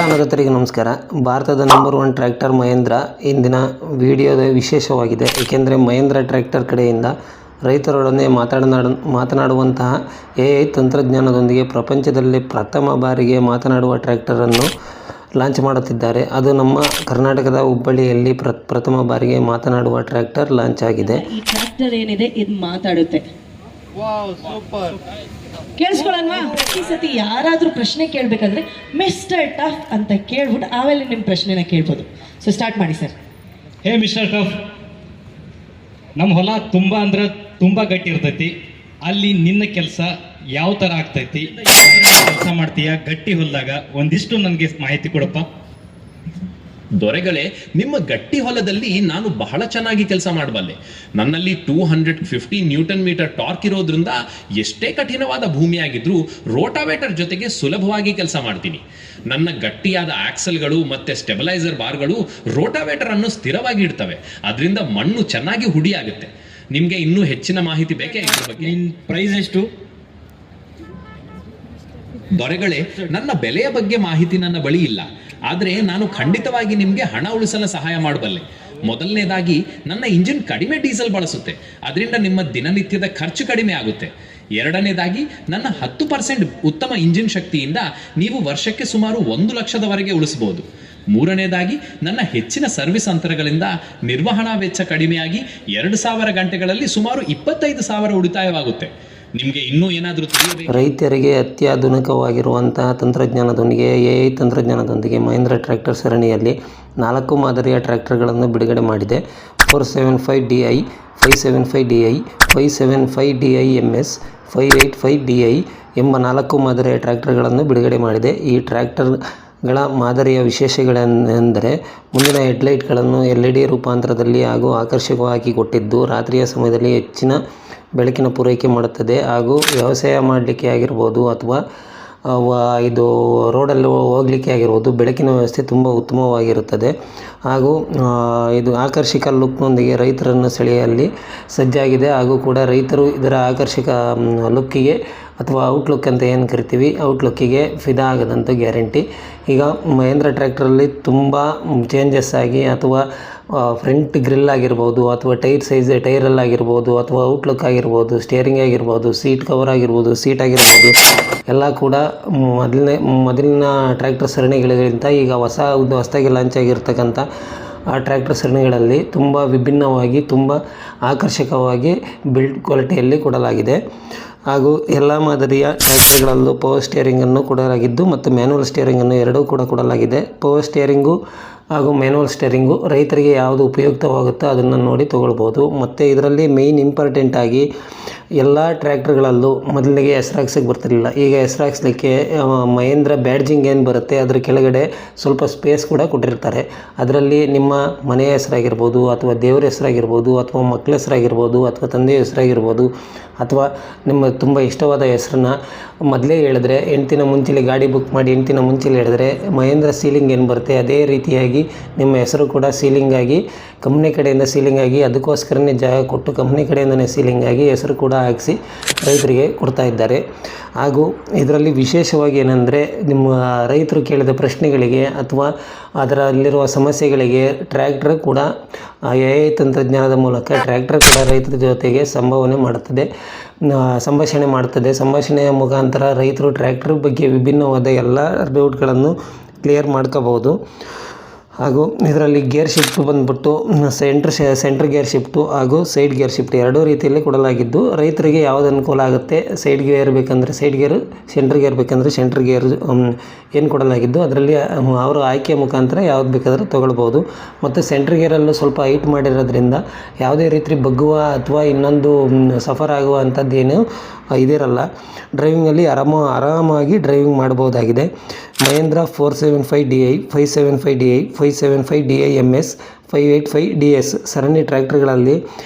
ಅನುರತರಿಗೆ ನಮಸ್ಕಾರ. ಭಾರತದ number 1 tractor Mahendra ಇಂದಿನ ವಿಡಿಯೋದ ವಿಶೇಷವಾಗಿದೆ. ಏಕೆಂದರೆ ಮಹೇಂದ್ರ ಟ್ರ್ಯಾಕ್ಟರ್ ಕಡೆಯಿಂದ ರೈತರೊಡನೆ ಮಾತನಾಡುವಂತಹ AI ತಂತ್ರಜ್ಞಾನದೊಂದಿಗೆ ಪ್ರಪಂಚದಲ್ಲಿ ಪ್ರಥಮ ಬಾರಿಗೆ ಮಾತನಾಡುವ ಟ್ರ್ಯಾಕ್ಟರನ್ನು ಲಾಂಚ್ ಮಾಡುತ್ತಿದ್ದಾರೆ. ಅದು ನಮ್ಮ ಕರ್ನಾಟಕದ ಹುಬ್ಬಳ್ಳಿಯಲ್ಲಿ ಪ್ರಥಮ ಬಾರಿಗೆ ಮಾತನಾಡುವ ಟ್ರ್ಯಾಕ್ಟರ್ ಲಾಂಚ್ ಆಗಿದೆ. ಈ ಟ್ರ್ಯಾಕ್ಟರ್ ಏನಿದೆ ಇದು ಮಾತಾಡುತ್ತೆ. ಕೇಳಿಸ್ಕೊಳ್ಳೋಣ. ಈ ಸತಿ ಯಾರಾದರೂ ಪ್ರಶ್ನೆ ಕೇಳಬೇಕಂದ್ರೆ ಮಿಸ್ಟರ್ ಟಫ್ ಅಂತ ಕೇಳ್ಬಿಟ್ಟು ಆಮೇಲೆ ನಿಮ್ಮ ಪ್ರಶ್ನೆನ ಕೇಳ್ಬೋದು. ಸೊ ಸ್ಟಾರ್ಟ್ ಮಾಡಿ ಸರ್. ಹೇ ಮಿಸ್ಟರ್ ಟಫ್, ನಮ್ಮ ಹೊಲ ತುಂಬ ಗಟ್ಟಿ ಇರ್ತೈತಿ. ಅಲ್ಲಿ ನಿನ್ನ ಕೆಲಸ ಯಾವ ಥರ ಆಗ್ತೈತಿ, ಕೆಲಸ ಮಾಡ್ತೀಯ ಗಟ್ಟಿ ಹೊಲದಾಗ, ಒಂದಿಷ್ಟು ನನಗೆ ಮಾಹಿತಿ ಕೊಡಪ್ಪ. ದೊರೆಗಳೇ, ನಿಮ್ಮ ಗಟ್ಟಿ ಹೊಲದಲ್ಲಿ ನಾನು ಬಹಳ ಚೆನ್ನಾಗಿ ಕೆಲಸ ಮಾಡಬಲ್ಲೆ. ನನ್ನಲ್ಲಿ 250 ನ್ಯೂಟನ್ ಮೀಟರ್ ಟಾರ್ಕ್ ಇರೋದ್ರಿಂದ ಎಷ್ಟೇ ಕಠಿಣವಾದ ಭೂಮಿಯಾಗಿದ್ರೂ ರೋಟಾವೇಟರ್ ಜೊತೆಗೆ ಸುಲಭವಾಗಿ ಕೆಲಸ ಮಾಡ್ತೀನಿ. ನನ್ನ ಗಟ್ಟಿಯಾದ ಆಕ್ಸಲ್ಗಳು ಮತ್ತೆ ಸ್ಟೆಬಿಲೈಸರ್ ಬಾರ್ಗಳು ರೋಟಾವೇಟರ್ ಅನ್ನು ಸ್ಥಿರವಾಗಿ ಇಡ್ತವೆ. ಅದರಿಂದ ಮಣ್ಣು ಚೆನ್ನಾಗಿ ಹುಡಿ ಆಗುತ್ತೆ. ನಿಮ್ಗೆ ಇನ್ನೂ ಹೆಚ್ಚಿನ ಮಾಹಿತಿ ಬೇಕೇ ಇದ್ರ ಬಗ್ಗೆ? ಪ್ರೈಸ್ ಎಷ್ಟು? ದೊರೆಗಳೇ, ನನ್ನ ಬೆಲೆಯ ಬಗ್ಗೆ ಮಾಹಿತಿ ನನ್ನ ಬಳಿ ಇಲ್ಲ. ಆದರೆ ನಾನು ಖಂಡಿತವಾಗಿ ನಿಮಗೆ ಹಣ ಉಳಿಸಲು ಸಹಾಯ ಮಾಡಬಲ್ಲೆ. ಮೊದಲನೇದಾಗಿ, ನನ್ನ ಇಂಜಿನ್ ಕಡಿಮೆ ಡೀಸೆಲ್ ಬಳಸುತ್ತೆ. ಅದರಿಂದ ನಿಮ್ಮ ದಿನನಿತ್ಯದ ಖರ್ಚು ಕಡಿಮೆ ಆಗುತ್ತೆ. ಎರಡನೇದಾಗಿ, ನನ್ನ 10% ಉತ್ತಮ ಇಂಜಿನ್ ಶಕ್ತಿಯಿಂದ ನೀವು ವರ್ಷಕ್ಕೆ ಸುಮಾರು 1 ಲಕ್ಷದವರೆಗೆ ಉಳಿಸಬಹುದು. ಮೂರನೇದಾಗಿ, ನನ್ನ ಹೆಚ್ಚಿನ ಸರ್ವಿಸ್ ಅಂತರಗಳಿಂದ ನಿರ್ವಹಣಾ ವೆಚ್ಚ ಕಡಿಮೆಯಾಗಿ 2000 ಗಂಟೆಗಳಲ್ಲಿ ಸುಮಾರು 25,000 ಉಳಿತಾಯವಾಗುತ್ತೆ. ನಿಮಗೆ ಇನ್ನೂ ಏನಾದರೂ ತಿಳಿಯಬೇಕು? ರೈತರಿಗೆ ಅತ್ಯಾಧುನಿಕವಾಗಿರುವಂತಹ ತಂತ್ರಜ್ಞಾನದೊಂದಿಗೆ AI ತಂತ್ರಜ್ಞಾನದೊಂದಿಗೆ ಮಹೇಂದ್ರ ಟ್ರ್ಯಾಕ್ಟರ್ ಸರಣಿಯಲ್ಲಿ 4 ಮಾದರಿಯ ಟ್ರ್ಯಾಕ್ಟರ್ಗಳನ್ನು ಬಿಡುಗಡೆ ಮಾಡಿದೆ. 475DI, 575DI, 575DI MS, 585DI ಎಂಬ 4 ಮಾದರಿಯ ಟ್ರ್ಯಾಕ್ಟರ್ಗಳನ್ನು ಬಿಡುಗಡೆ ಮಾಡಿದೆ. ಈ ಟ್ರ್ಯಾಕ್ಟರ್ಗಳ ಮಾದರಿಯ ವಿಶೇಷಗಳೆಂದರೆ ಮುಂದಿನ ಹೆಡ್ಲೈಟ್ಗಳನ್ನು LED ರೂಪಾಂತರದಲ್ಲಿ ಹಾಗೂ ಆಕರ್ಷಕವಾಗಿ ಕೊಟ್ಟಿದ್ದು, ರಾತ್ರಿಯ ಸಮಯದಲ್ಲಿ ಹೆಚ್ಚಿನ ಬೆಳಕಿನ ಪೂರೈಕೆ ಮಾಡುತ್ತದೆ. ಹಾಗೂ ವ್ಯವಸಾಯ ಮಾಡಲಿಕ್ಕೆ ಆಗಿರ್ಬೋದು ಅಥವಾ ಇದು ರೋಡಲ್ಲಿ ಹೋಗಲಿಕ್ಕೆ ಆಗಿರ್ಬೋದು, ಬೆಳಕಿನ ವ್ಯವಸ್ಥೆ ತುಂಬ ಉತ್ತಮವಾಗಿರುತ್ತದೆ. ಹಾಗೂ ಇದು ಆಕರ್ಷಕ ಲುಕ್ನೊಂದಿಗೆ ರೈತರನ್ನು ಸೆಳೆಯಲ್ಲಿ ಸಜ್ಜಾಗಿದೆ. ಹಾಗೂ ಕೂಡ ರೈತರು ಇದರ ಆಕರ್ಷಕ ಲುಕ್ಕಿಗೆ ಅಥವಾ ಔಟ್ಲುಕ್ ಅಂತ ಏನು ಕರಿತೀವಿ, ಔಟ್ಲುಕ್ಕಿಗೆ ಫಿದಾ ಆಗದಂತ ಗ್ಯಾರಂಟಿ. ಈಗ ಮಹೇಂದ್ರ ಟ್ರ್ಯಾಕ್ಟರಲ್ಲಿ ತುಂಬ ಚೇಂಜಸ್ ಆಗಿ ಅಥವಾ ಫ್ರಂಟ್ ಗ್ರಿಲ್ ಆಗಿರ್ಬೋದು ಅಥವಾ ಟೈರ್ ಸೈಜ್ ಟೈರಲ್ಲಾಗಿರ್ಬೋದು ಅಥವಾ ಔಟ್ಲುಕ್ ಆಗಿರ್ಬೋದು, ಸ್ಟೇರಿಂಗ್ ಆಗಿರ್ಬೋದು, ಸೀಟ್ ಕವರ್ ಆಗಿರ್ಬೋದು, ಸೀಟ್ ಆಗಿರ್ಬೋದು, ಎಲ್ಲ ಕೂಡ ಮೊದಲಿನ ಟ್ರ್ಯಾಕ್ಟರ್ ಸರಣಿಗಳಿಗಿಂತ ಈಗ ಹೊಸದಾಗಿ ಲಾಂಚ್ ಆಗಿರ್ತಕ್ಕಂಥ ಆ ಟ್ರ್ಯಾಕ್ಟರ್ ಸರಣಿಗಳಲ್ಲಿ ತುಂಬ ವಿಭಿನ್ನವಾಗಿ ತುಂಬ ಆಕರ್ಷಕವಾಗಿ ಬಿಲ್ಡ್ ಕ್ವಾಲಿಟಿಯಲ್ಲಿ ಕೊಡಲಾಗಿದೆ. ಹಾಗೂ ಎಲ್ಲ ಮಾದರಿಯ ಟ್ರ್ಯಾಕ್ಟರ್ಗಳಲ್ಲೂ ಪವರ್ ಸ್ಟೇರಿಂಗನ್ನು ಕೊಡಲಾಗಿದ್ದು ಮತ್ತು ಮ್ಯಾನ್ಯುವಲ್ ಸ್ಟೇರಿಂಗನ್ನು ಎರಡೂ ಕೂಡ ಕೊಡಲಾಗಿದೆ. ಪವರ್ ಸ್ಟೇರಿಂಗು ಹಾಗೂ ಮ್ಯಾನ್ಯುವಲ್ ಸ್ಟೇರಿಂಗು ರೈತರಿಗೆ ಯಾವುದು ಉಪಯುಕ್ತವಾಗುತ್ತೋ ಅದನ್ನು ನೋಡಿ ತೊಗೊಳ್ಬೋದು. ಮತ್ತು ಇದರಲ್ಲಿ ಮೇಯ್ನ್ ಇಂಪಾರ್ಟೆಂಟ್ ಆಗಿ ಎಲ್ಲ ಟ್ರ್ಯಾಕ್ಟರ್ಗಳಲ್ಲೂ ಮೊದಲಿಗೆ ಹೆಸರು ಹಾಕ್ಸೋಕ್ಕೆ ಬರ್ತಿರಲಿಲ್ಲ. ಈಗ ಹೆಸರು ಹಾಕ್ಸ್ಲಿಕ್ಕೆ ಮಹೇಂದ್ರ ಬ್ಯಾಡ್ಜಿಂಗ್ ಏನು ಬರುತ್ತೆ ಅದರ ಕೆಳಗಡೆ ಸ್ವಲ್ಪ ಸ್ಪೇಸ್ ಕೂಡ ಕೊಟ್ಟಿರ್ತಾರೆ. ಅದರಲ್ಲಿ ನಿಮ್ಮ ಮನೆಯ ಹೆಸರಾಗಿರ್ಬೋದು ಅಥವಾ ದೇವರ ಹೆಸರಾಗಿರ್ಬೋದು ಅಥವಾ ಮಕ್ಕಳ ಹೆಸರಾಗಿರ್ಬೋದು ಅಥವಾ ತಂದೆಯ ಹೆಸರಾಗಿರ್ಬೋದು ಅಥವಾ ನಿಮ್ಮ ತುಂಬ ಇಷ್ಟವಾದ ಹೆಸರನ್ನ ಮೊದಲೇ ಹೇಳಿದ್ರೆ, ಹೆಂಡ್ತಿನ ಮುಂಚೆಲಿ ಗಾಡಿ ಬುಕ್ ಮಾಡಿ ಹೆಂಡ್ತಿನ ಮುಂಚೆಲಿ ಹೇಳಿದ್ರೆ ಮಹೇಂದ್ರ ಸೀಲಿಂಗ್ ಏನು ಬರುತ್ತೆ ಅದೇ ರೀತಿಯಾಗಿ ನಿಮ್ಮ ಹೆಸರು ಕೂಡ ಸೀಲಿಂಗ್ ಆಗಿ ಕಂಪ್ನಿ ಕಡೆಯಿಂದ ಸೀಲಿಂಗ್ ಆಗಿ ಅದಕ್ಕೋಸ್ಕರನೇ ಜಾಗ ಕೊಟ್ಟು ಕಂಪ್ನಿ ಕಡೆಯಿಂದನೇ ಸೀಲಿಂಗ್ ಆಗಿ ಹೆಸರು ಕೂಡ ಹಾಕಿಸಿ ರೈತರಿಗೆ ಕೊಡ್ತಾ ಇದ್ದಾರೆ. ಹಾಗೂ ಇದರಲ್ಲಿ ವಿಶೇಷವಾಗಿ ಏನಂದರೆ, ನಿಮ್ಮ ರೈತರು ಕೇಳಿದ ಪ್ರಶ್ನೆಗಳಿಗೆ ಅಥವಾ ಅದರಲ್ಲಿರುವ ಸಮಸ್ಯೆಗಳಿಗೆ ಟ್ರ್ಯಾಕ್ಟರ್ ಕೂಡ AI ತಂತ್ರಜ್ಞಾನದ ಮೂಲಕ ಟ್ರ್ಯಾಕ್ಟರ್ ಕೂಡ ರೈತರ ಜೊತೆಗೆ ಸಂಭಾಷಣೆ ಮಾಡುತ್ತದೆ. ಸಂಭಾಷಣೆಯ ಮುಖಾಂತರ ರೈತರು ಟ್ರ್ಯಾಕ್ಟರ್ ಬಗ್ಗೆ ವಿಭಿನ್ನವಾದ ಎಲ್ಲ ಡೌಟ್ಗಳನ್ನು ಕ್ಲಿಯರ್ ಮಾಡ್ಕೋಬೋದು. ಹಾಗೂ ಇದರಲ್ಲಿ ಗೇರ್ ಶಿಫ್ಟ್ ಬಂದುಬಿಟ್ಟು ಸೆಂಟ್ರ್ ಗೇರ್ ಶಿಫ್ಟು ಹಾಗೂ ಸೈಡ್ ಗೇರ್ ಶಿಫ್ಟ್ ಎರಡೂ ರೀತಿಯಲ್ಲಿ ಕೊಡಲಾಗಿದ್ದು, ರೈತರಿಗೆ ಯಾವುದು ಅನುಕೂಲ ಆಗುತ್ತೆ, ಸೈಡ್ ಗೇರ್ ಬೇಕಂದರೆ ಸೈಡ್ ಗೇರು, ಸೆಂಟ್ರ್ ಗೇರ್ ಬೇಕಂದರೆ ಸೆಂಟ್ರ್ ಗೇರ್ ಏನು ಕೊಡಲಾಗಿದ್ದು ಅದರಲ್ಲಿ ಅವರು ಆಯ್ಕೆ ಮುಖಾಂತರ ಯಾವ್ದು ಬೇಕಾದರೂ ತೊಗೊಳ್ಬೋದು. ಮತ್ತು ಸೆಂಟ್ರ್ ಗೇರಲ್ಲೂ ಸ್ವಲ್ಪ ಹೈಟ್ ಮಾಡಿರೋದ್ರಿಂದ ಯಾವುದೇ ರೀತಿ ಬಗ್ಗುವ ಅಥವಾ ಇನ್ನೊಂದು ಸಫರ್ ಆಗುವ ಅಂಥದ್ದೇನು ಇದಿರಲ್ಲ. ಡ್ರೈವಿಂಗಲ್ಲಿ ಆರಾಮಾಗಿ driving ಮಾಡ್ಬೋದಾಗಿದೆ. Mahendra 475DI, 575DI, 575DI MS, 585DS ಸರಣಿ ಟ್ರ್ಯಾಕ್ಟರ್ಗಳಲ್ಲಿ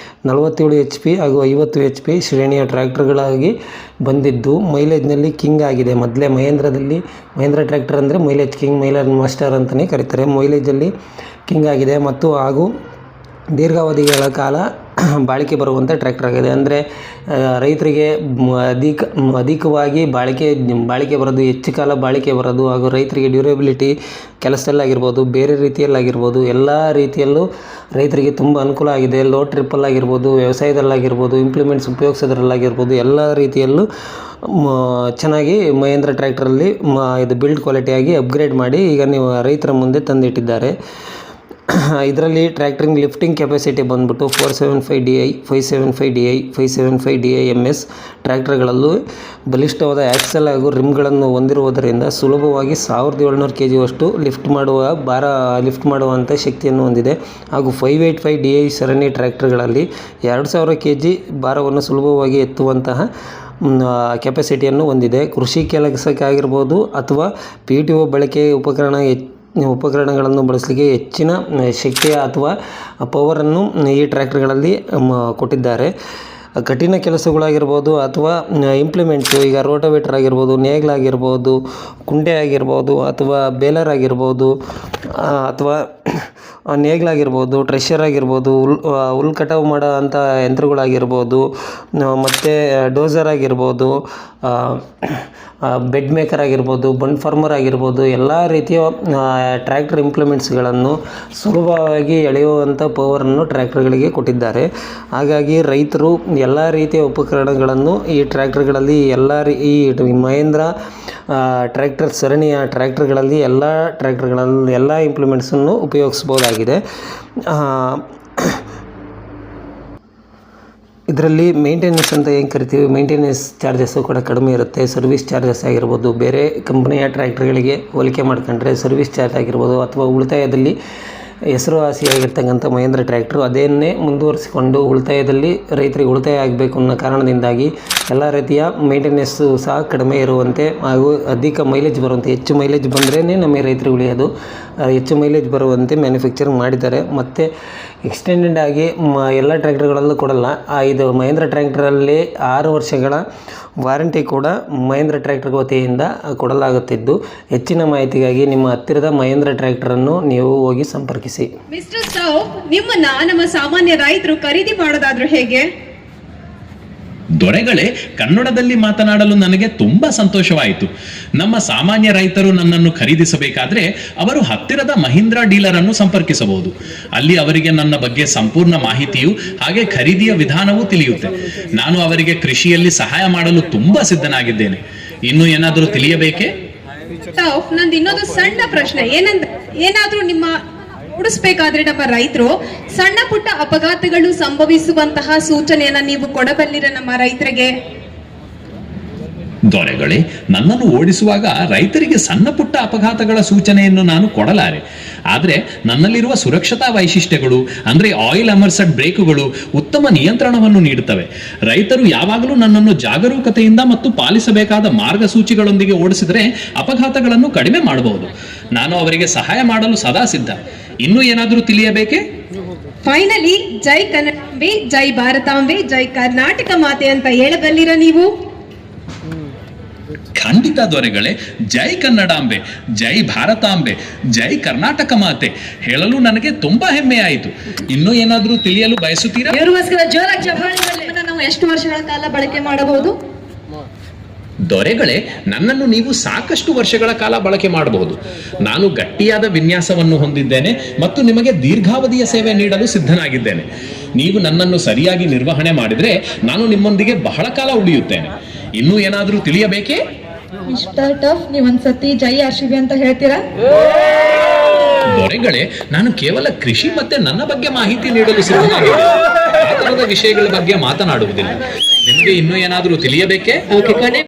47 HP ಹಾಗೂ 50 HP ಶ್ರೇಣಿಯ ಟ್ರ್ಯಾಕ್ಟರ್ಗಳಾಗಿ ಬಂದಿದ್ದು ಮೈಲೇಜ್ನಲ್ಲಿ ಕಿಂಗ್ ಆಗಿದೆ. ಮೊದಲೇ ಮಹೇಂದ್ರ ಟ್ರ್ಯಾಕ್ಟರ್ ಅಂದರೆ ಮೈಲೇಜ್ ಕಿಂಗ್, ಮೈಲೇಜ್ ಮಾಸ್ಟರ್ ಅಂತಲೇ ಕರೀತಾರೆ. ಮೈಲೇಜಲ್ಲಿ ಕಿಂಗ್ ಆಗಿದೆ ಮತ್ತು ಹಾಗೂ ದೀರ್ಘಾವಧಿಗಳ ಕಾಲ ಬಾಳಿಕೆ ಬರುವಂಥ ಟ್ರ್ಯಾಕ್ಟರ್ ಆಗಿದೆ. ಅಂದರೆ ರೈತರಿಗೆ ಅಧಿಕವಾಗಿ ಬಾಳಿಕೆ ಬರೋದು, ಹೆಚ್ಚು ಕಾಲ ಬಾಳಿಕೆ ಬರೋದು, ಹಾಗೂ ರೈತರಿಗೆ ಡ್ಯೂರೇಬಿಲಿಟಿ ಕೆಲಸದಲ್ಲಾಗಿರ್ಬೋದು, ಬೇರೆ ರೀತಿಯಲ್ಲಾಗಿರ್ಬೋದು, ಎಲ್ಲ ರೀತಿಯಲ್ಲೂ ರೈತರಿಗೆ ತುಂಬ ಅನುಕೂಲ ಆಗಿದೆ. ಲೋ ಟ್ರಿಪ್ಪಲ್ ಆಗಿರ್ಬೋದು, ವ್ಯವಸಾಯದಲ್ಲಾಗಿರ್ಬೋದು, ಇಂಪ್ಲಿಮೆಂಟ್ಸ್ ಉಪಯೋಗಿಸೋದ್ರಲ್ಲಾಗಿರ್ಬೋದು, ಎಲ್ಲ ರೀತಿಯಲ್ಲೂ ಚೆನ್ನಾಗಿ ಮಹೇಂದ್ರ ಟ್ರ್ಯಾಕ್ಟರಲ್ಲಿ ಇದು ಬಿಲ್ಡ್ ಕ್ವಾಲಿಟಿಯಾಗಿ ಅಪ್ಗ್ರೇಡ್ ಮಾಡಿ ಈಗ ನೀವು ರೈತರ ಮುಂದೆ ತಂದಿಟ್ಟಿದ್ದಾರೆ. ಇದರಲ್ಲಿ ಟ್ರ್ಯಾಕ್ಟರಿಂಗ್ ಲಿಫ್ಟಿಂಗ್ ಕೆಪಾಸಿಟಿ ಬಂದ್ಬಿಟ್ಟು 475 DI, 575 DI, 575 DI MS ಟ್ರ್ಯಾಕ್ಟರ್ಗಳಲ್ಲೂ ಬಲಿಷ್ಠವಾದ ಆ್ಯಕ್ಸಲ್ ಹಾಗೂ ರಿಮ್ಗಳನ್ನು ಹೊಂದಿರುವುದರಿಂದ ಸುಲಭವಾಗಿ 1700 kgವಷ್ಟು ಲಿಫ್ಟ್ ಮಾಡುವಂಥ ಶಕ್ತಿಯನ್ನು ಹೊಂದಿದೆ. ಹಾಗೂ 585 DI ಸರಣಿ ಟ್ರ್ಯಾಕ್ಟರ್ಗಳಲ್ಲಿ 2000 kg ಭಾರವನ್ನು ಸುಲಭವಾಗಿ ಎತ್ತುವಂತಹ ಕೆಪಾಸಿಟಿಯನ್ನು ಹೊಂದಿದೆ. ಕೃಷಿ ಕೆಲಸಕ್ಕಾಗಿರ್ಬೋದು ಅಥವಾ PTO ಬಳಕೆ ಉಪಕರಣಗಳನ್ನು ಬಳಸಲಿಕ್ಕೆ ಹೆಚ್ಚಿನ ಶಕ್ತಿಯ ಅಥವಾ ಪವರನ್ನು ಈ ಟ್ರ್ಯಾಕ್ಟರ್ಗಳಲ್ಲಿ ಕೊಟ್ಟಿದ್ದಾರೆ. ಕಠಿಣ ಕೆಲಸಗಳಾಗಿರ್ಬೋದು ಅಥವಾ ಇಂಪ್ಲಿಮೆಂಟ್ಸು, ಈಗ ರೋಟೋವೇಟರ್ ಆಗಿರ್ಬೋದು, ನೇಗ್ಲಾಗಿರ್ಬೋದು, ಕುಂಟೆ ಆಗಿರ್ಬೋದು, ಅಥವಾ ಬೇಲರ್ ಆಗಿರ್ಬೋದು, ಅಥವಾ ನೇಗ್ಲಾಗಿರ್ಬೋದು, ಟ್ರೆಷರ್ ಆಗಿರ್ಬೋದು, ಹುಲ್ ಕಟಾವು ಮಾಡೋ ಅಂಥ ಯಂತ್ರಗಳಾಗಿರ್ಬೋದು, ಮತ್ತು ಡೋಸರ್ ಆಗಿರ್ಬೋದು, ಬೆಡ್ ಮೇಕರ್ ಆಗಿರ್ಬೋದು, ಬಂಡ್ ಫಾರ್ಮರ್ ಆಗಿರ್ಬೋದು, ಎಲ್ಲ ರೀತಿಯ ಟ್ರ್ಯಾಕ್ಟರ್ ಇಂಪ್ಲಿಮೆಂಟ್ಸ್ಗಳನ್ನು ಸುಲಭವಾಗಿ ಎಳೆಯುವಂಥ ಪವರನ್ನು ಟ್ರ್ಯಾಕ್ಟರ್ಗಳಿಗೆ ಕೊಟ್ಟಿದ್ದಾರೆ. ಹಾಗಾಗಿ ರೈತರು ಎಲ್ಲ ರೀತಿಯ ಉಪಕರಣಗಳನ್ನು ಈ ಟ್ರ್ಯಾಕ್ಟರ್ಗಳಲ್ಲಿ ಈ ಮಹೇಂದ್ರ ಟ್ರ್ಯಾಕ್ಟರ್ ಸರಣಿಯ ಟ್ರ್ಯಾಕ್ಟರ್ಗಳಲ್ಲಿ ಎಲ್ಲ ಇಂಪ್ಲಿಮೆಂಟ್ಸನ್ನು ಉಪಯೋಗಿಸ್ಬೋದಾಗಿದೆ. ಇದರಲ್ಲಿ ಮೇಂಟೆನೆನ್ಸ್ ಅಂತ ಏನು ಕರಿತೀವಿ, ಮೇಂಟೆನೆನ್ಸ್ ಚಾರ್ಜಸ್ಸು ಕೂಡ ಕಡಿಮೆ ಇರುತ್ತೆ. ಸರ್ವಿಸ್ ಚಾರ್ಜಸ್ ಆಗಿರ್ಬೋದು, ಬೇರೆ ಕಂಪ್ನಿಯ ಟ್ರ್ಯಾಕ್ಟರ್ಗಳಿಗೆ ಹೋಲಿಕೆ ಮಾಡ್ಕೊಂಡ್ರೆ ಸರ್ವಿಸ್ ಚಾರ್ಜ್ ಆಗಿರ್ಬೋದು, ಅಥವಾ ಉಳಿತಾಯದಲ್ಲಿ ಹೆಸರುವಾಸಿಯಾಗಿರ್ತಕ್ಕಂಥ ಮಹೇಂದ್ರ ಟ್ರ್ಯಾಕ್ಟ್ರು ಅದನ್ನೇ ಮುಂದುವರಿಸಿಕೊಂಡು ಉಳಿತಾಯದಲ್ಲಿ ರೈತರಿಗೆ ಉಳಿತಾಯ ಆಗಬೇಕು ಅನ್ನೋ ಕಾರಣದಿಂದಾಗಿ ಎಲ್ಲ ರೀತಿಯ ಮೇಂಟೆನೆನ್ಸು ಸಹ ಕಡಿಮೆ ಇರುವಂತೆ ಹಾಗೂ ಅಧಿಕ ಮೈಲೇಜ್ ಬರುವಂತೆ, ಹೆಚ್ಚು ಮೈಲೇಜ್ ಬಂದ್ರೇ ನಮಗೆ ರೈತರಿಗೆ ಉಳಿಯೋದು, ಹೆಚ್ಚು ಮೈಲೇಜ್ ಬರುವಂತೆ ಮ್ಯಾನುಫ್ಯಾಕ್ಚರಿಂಗ್ ಮಾಡಿದ್ದಾರೆ. ಮತ್ತು ಎಕ್ಸ್ಟೆಂಡೆಡ್ ಆಗಿ ಎಲ್ಲ ಟ್ರ್ಯಾಕ್ಟರ್ಗಳಲ್ಲೂ ಕೊಡಲ್ಲ. ಇದು ಮಹೇಂದ್ರ ಟ್ರ್ಯಾಕ್ಟರಲ್ಲಿ 6 ವರ್ಷಗಳ ವಾರಂಟಿ ಕೂಡ ಮಹೇಂದ್ರ ಟ್ರ್ಯಾಕ್ಟರ್ ವತಿಯಿಂದ ಕೊಡಲಾಗುತ್ತಿದ್ದು, ಹೆಚ್ಚಿನ ಮಾಹಿತಿಗಾಗಿ ನಿಮ್ಮ ಹತ್ತಿರದ ಮಹೇಂದ್ರ ಟ್ರ್ಯಾಕ್ಟರನ್ನು ನೀವು ಹೋಗಿ ಸಂಪರ್ಕಿಸಿ. ಮಿಸ್ಟರ್ ಸೌಫ್, ನಿಮ್ಮನ್ನ ನಮ್ಮ ಸಾಮಾನ್ಯ ರೈತರು ಖರೀದಿ ಮಾಡೋದಾದ್ರೂ ಹೇಗೆ? ದೊರೆಗಳೇ, ಕನ್ನಡದಲ್ಲಿ ಮಾತನಾಡಲು ನನಗೆ ತುಂಬಾ ಸಂತೋಷವಾಯಿತು. ನಮ್ಮ ಸಾಮಾನ್ಯ ರೈತರು ನನ್ನನ್ನು ಖರೀದಿಸಬೇಕಾದ್ರೆ ಅವರು ಹತ್ತಿರದ ಮಹೀಂದ್ರಾ ಡೀಲರ್ ಅನ್ನು ಸಂಪರ್ಕಿಸಬಹುದು. ಅಲ್ಲಿ ಅವರಿಗೆ ನನ್ನ ಬಗ್ಗೆ ಸಂಪೂರ್ಣ ಮಾಹಿತಿಯು ಹಾಗೆ ಖರೀದಿಯ ವಿಧಾನವೂ ತಿಳಿಯುತ್ತೆ. ನಾನು ಅವರಿಗೆ ಕೃಷಿಯಲ್ಲಿ ಸಹಾಯ ಮಾಡಲು ತುಂಬಾ ಸಿದ್ಧನಾಗಿದ್ದೇನೆ. ಇನ್ನು ಏನಾದರೂ ತಿಳಿಯಬೇಕೇ? ನಂದು ಇನ್ನೊಂದು ಸಣ್ಣ ಪ್ರಶ್ನೆ ಏನಂದ್ರೆ, ಏನಾದ್ರೂ ನಿಮ್ಮ ಉಡಿಸ್ಬೇಕಾದ್ರೆ ನಮ್ಮ ರೈತರು ಸಣ್ಣ ಪುಟ್ಟ ಅಪಘಾತಗಳು ಸಂಭವಿಸುವಂತಹ ಸೂಚನೆಯನ್ನ ನೀವು ಕೊಡಬಲ್ಲಿರ ನಮ್ಮ ರೈತರಿಗೆ? ದೊರೆಗಳೇ, ನನ್ನನ್ನು ಓಡಿಸುವಾಗ ರೈತರಿಗೆ ಸಣ್ಣ ಪುಟ್ಟ ಅಪಘಾತಗಳ ಸೂಚನೆಯನ್ನು ನಾನು ಕೊಡಲಾರೆ. ಆದರೆ ನನ್ನಲ್ಲಿರುವ ಸುರಕ್ಷತಾ ವೈಶಿಷ್ಟ್ಯಗಳು ಅಂದ್ರೆ ಆಯಿಲ್ ಅಮರ್ಸಡ್ ಬ್ರೇಕುಗಳು ಉತ್ತಮ ನಿಯಂತ್ರಣವನ್ನು ನೀಡುತ್ತವೆ. ರೈತರು ಯಾವಾಗಲೂ ನನ್ನನ್ನು ಜಾಗರೂಕತೆಯಿಂದ ಮತ್ತು ಪಾಲಿಸಬೇಕಾದ ಮಾರ್ಗಸೂಚಿಗಳೊಂದಿಗೆ ಓಡಿಸಿದರೆ ಅಪಘಾತಗಳನ್ನು ಕಡಿಮೆ ಮಾಡಬಹುದು. ನಾನು ಅವರಿಗೆ ಸಹಾಯ ಮಾಡಲು ಸದಾ ಸಿದ್ಧ. ಇನ್ನೂ ಏನಾದರೂ ತಿಳಿಯಬೇಕೇ? ಫೈನಲಿ, ಜೈ ಕನ್ನಡಾಂಬೆ, ಜೈ ಭಾರತಾಂಬೆ, ಜೈ ಕರ್ನಾಟಕ ಮಾತೆ ಅಂತ ಹೇಳಬಲ್ಲಿರ ನೀವು? ಖಂಡಿತ ದೊರೆಗಳೇ, ಜೈ ಕನ್ನಡಾಂಬೆ, ಜೈ ಭಾರತಾಂಬೆ, ಜೈ ಕರ್ನಾಟಕ ಮಾತೆ ಹೇಳಲು ನನಗೆ ತುಂಬಾ ಹೆಮ್ಮೆ ಆಯಿತು. ಇನ್ನೂ ಏನಾದರೂ ತಿಳಿಯಲು ಬಯಸುತ್ತೀರಾ? ಇವರಿಗೋಸ್ಕರ ಜೋರಾಗಿ ಚಪ್ಪಾಳೆ ಬರಲಿ. ನಾವು ಎಷ್ಟು ವರ್ಷಗಳ ಕಾಲ ಬಳಕೆ ಮಾಡಬಹುದು? ದೊರೆಗಳೇ, ನನ್ನನ್ನು ನೀವು ಸಾಕಷ್ಟು ವರ್ಷಗಳ ಕಾಲ ಬಳಕೆ ಮಾಡಬಹುದು. ನಾನು ಗಟ್ಟಿಯಾದ ವಿನ್ಯಾಸವನ್ನು ಹೊಂದಿದ್ದೇನೆ ಮತ್ತು ನಿಮಗೆ ದೀರ್ಘಾವಧಿಯ ಸೇವೆ ನೀಡಲು ಸಿದ್ಧನಾಗಿದ್ದೇನೆ. ನೀವು ನನ್ನನ್ನು ಸರಿಯಾಗಿ ನಿರ್ವಹಣೆ ಮಾಡಿದರೆ ನಾನು ನಿಮ್ಮೊಂದಿಗೆ ಬಹಳ ಕಾಲ ಉಳಿಯುತ್ತೇನೆ. ಇನ್ನೂ ಏನಾದರೂ ತಿಳಿಯಬೇಕೇ? ಮಿಸ್ಟರ್ ಟಫ್, ನೀವೊಂದ್ಸತಿ ಜೈ RCB ಅಂತ ಹೇಳ್ತೀರಾ? ದೊರೆಗಳೇ, ನಾನು ಕೇವಲ ಕೃಷಿ ಮತ್ತೆ ನನ್ನ ಬಗ್ಗೆ ಮಾಹಿತಿ ನೀಡಲು ಸಿದ್ಧನಾಗಿದ್ದೇನೆ. ಆ ತರದ ವಿಷಯಗಳ ಬಗ್ಗೆ ಮಾತನಾಡುವುದಿಲ್ಲ. ನಿಮಗೆ ಇನ್ನೂ ಏನಾದರೂ ತಿಳಿಯಬೇಕೇ?